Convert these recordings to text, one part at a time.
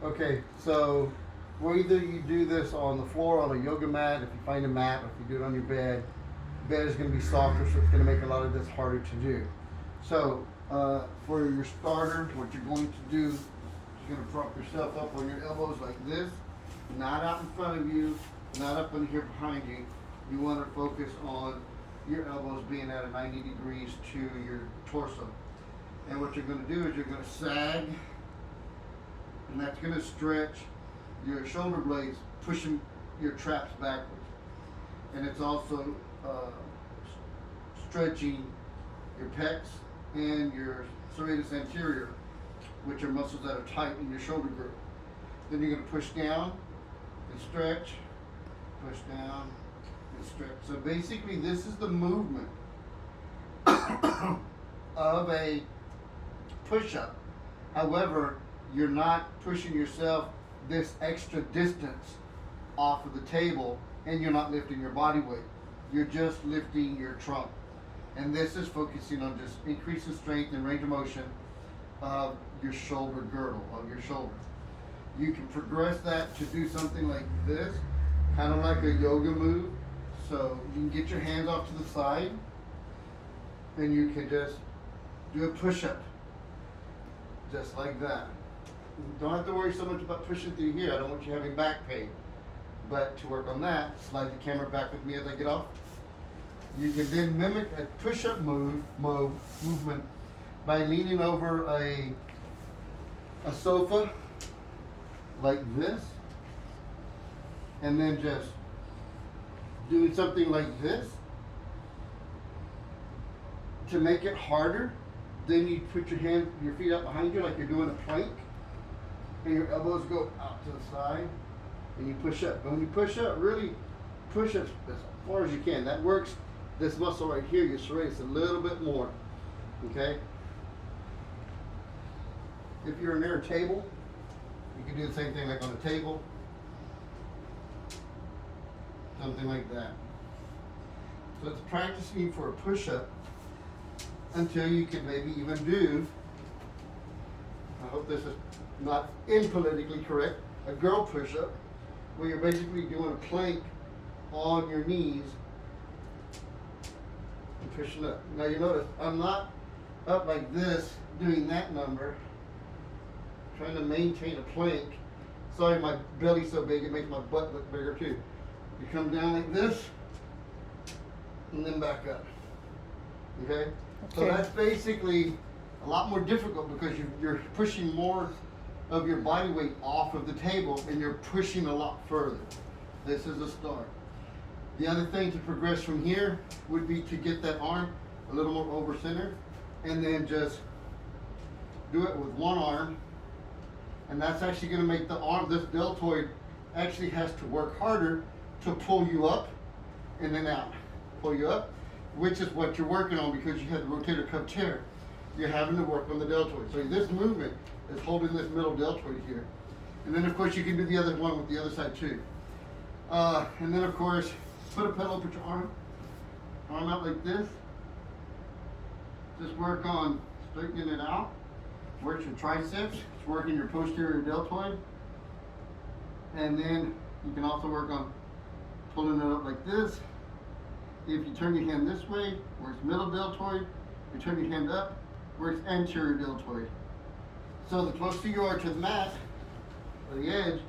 Okay, so whether you do this on the floor, on a yoga mat, if you find a mat, or if you do it on your bed, the bed is going to be softer, so it's going to make a lot of this harder to do. So for your starter, what you're going to do is you're going to prop yourself up on your elbows like this, not out in front of you, not up in here behind you. You want to focus on your elbows being at a 90 degrees to your torso. And what you're going to do is you're going to sag, and that's going to stretch your shoulder blades, pushing your traps backwards. And it's also stretching your pecs and your serratus anterior, which are muscles that are tight in your shoulder group. Then you're going to push down and stretch, push down and stretch. So basically this is the movement of a push-up. However, you're not pushing yourself this extra distance off of the table, and you're not lifting your body weight. You're just lifting your trunk. And this is focusing on just increasing strength and range of motion of your shoulder girdle, of your shoulder. You can progress that to do something like this, kind of like a yoga move. So you can get your hands off to the side, and you can just do a push-up, just like that. You don't have to worry so much about pushing through here. I don't want you having back pain. But to work on that, slide the camera back with me as I get off. You can then mimic a push-up movement by leaning over a sofa like this, and then just doing something like this. To make it harder, then you put your feet out behind you like you're doing a plank, and your elbows go out to the side, and you push up. But when you push up, really push up as far as you can. That works this muscle right here, your serratus, a little bit more. Okay? If you're near a table, you can do the same thing like on a table. Something like that. So it's practicing for a push-up until you can maybe even do, I hope this is not impolitically correct, a girl push-up, where you're basically doing a plank on your knees and pushing up. Now you notice I'm not up like this doing that number, trying to maintain a plank. Sorry, my belly's so big it makes my butt look bigger too. You come down like this and then back up. Okay? So that's basically a lot more difficult because you're pushing more of your body weight off of the table, and you're pushing a lot further. This is a start. The other thing to progress from here would be to get that arm a little more over center, and then just do it with one arm. And that's actually going to make the arm, this deltoid actually has to work harder to pull you up and then out. Pull you up, which is what you're working on because you have the rotator cuff tear. You're having to work on the deltoid. So this movement is holding this middle deltoid here. And then of course you can do the other one with the other side too. And then of course, put a pillow, put your arm out like this. Just work on straightening it out. Work your triceps, it's working your posterior deltoid. And then you can also work on pulling it up like this. If you turn your hand this way, works middle deltoid. You turn your hand up, works anterior deltoid. So the closer you are to the mat, or the edge,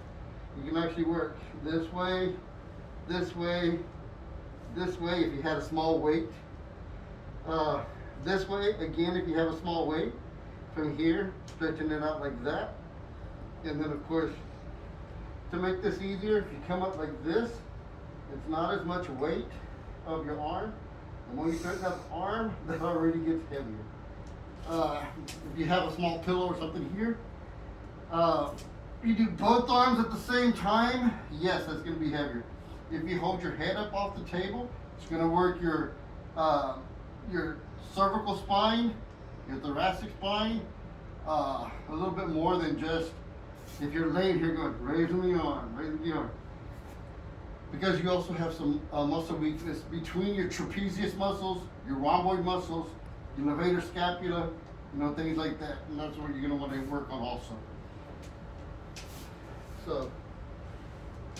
you can actually work this way, this way, this way if you had a small weight. This way, again, if you have a small weight. From here, stretching it out like that. And then of course, to make this easier, if you come up like this, it's not as much weight of your arm. And when you stretch out the arm, that already gets heavier. If you have a small pillow or something here, you do both arms at the same time, yes, that's going to be heavier. If you hold your head up off the table, it's going to work your cervical spine, your thoracic spine, a little bit more than just if you're laying here going, raising the arm, raising the arm. Because you also have some muscle weakness between your trapezius muscles, your rhomboid muscles, your levator scapula, things like that. And that's what you're going to want to work on also. So,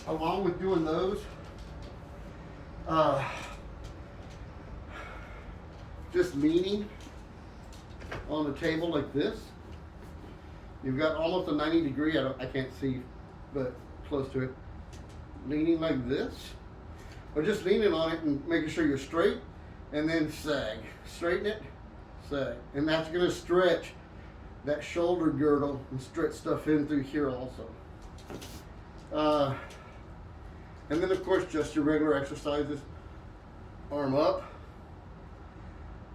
along with doing those, just leaning on the table like this. You've got almost a 90 degree, I can't see, but close to it. Leaning like this, or just leaning on it and making sure you're straight, and then sag. Straighten it, sag. And that's gonna stretch that shoulder girdle and stretch stuff in through here also. And then of course just your regular exercises. Arm up,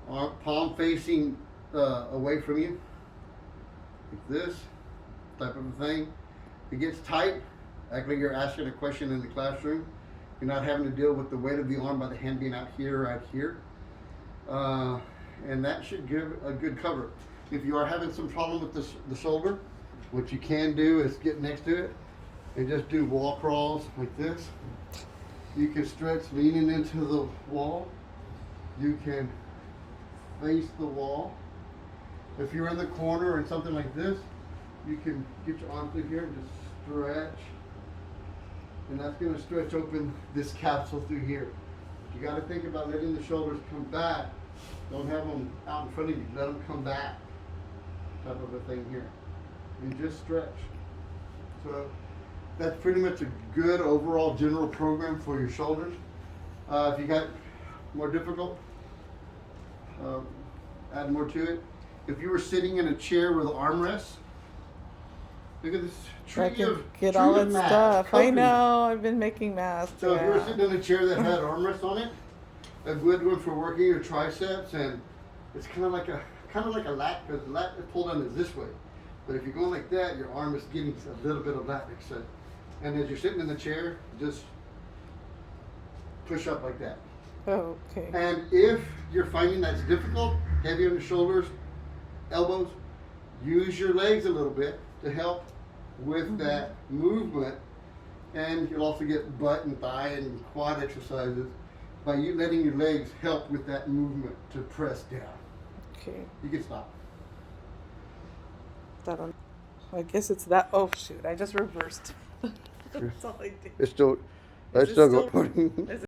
arm, palm facing away from you, like this type of a thing. If it gets tight, act like you're asking a question in the classroom. You're not having to deal with the weight of the arm by the hand being out here, right here. And that should give a good cover. If you are having some problem with the shoulder, what you can do is get next to it and just do wall crawls like this. You can stretch leaning into the wall. You can face the wall. If you're in the corner and something like this, you can get your arm through here and just stretch. And that's going to stretch open this capsule through here. You got to think about letting the shoulders come back. Don't have them out in front of you. Let them come back. Type of a thing here. And just stretch. So that's pretty much a good overall general program for your shoulders. If you got more difficult, add more to it. If you were sitting in a chair with armrests, look at this tree I can of get tree all of that mat stuff. I covering know. I've been making masks. So if you were yeah. sitting in a chair that had armrests on it, a good one for working your triceps, and it's kind of like a lat, because the lat pull down is this way. But if you're going like that, your arm is getting a little bit of lat extension. And as you're sitting in the chair, just push up like that. Okay. And if you're finding that's difficult, heavy on the shoulders, elbows, use your legs a little bit to help with that movement. And you'll also get butt and thigh and quad exercises by you letting your legs help with that movement to press down. Okay. You can stop. I guess it's that. Oh shoot! I just reversed. That's all I did. It's still, Is it still- going. Is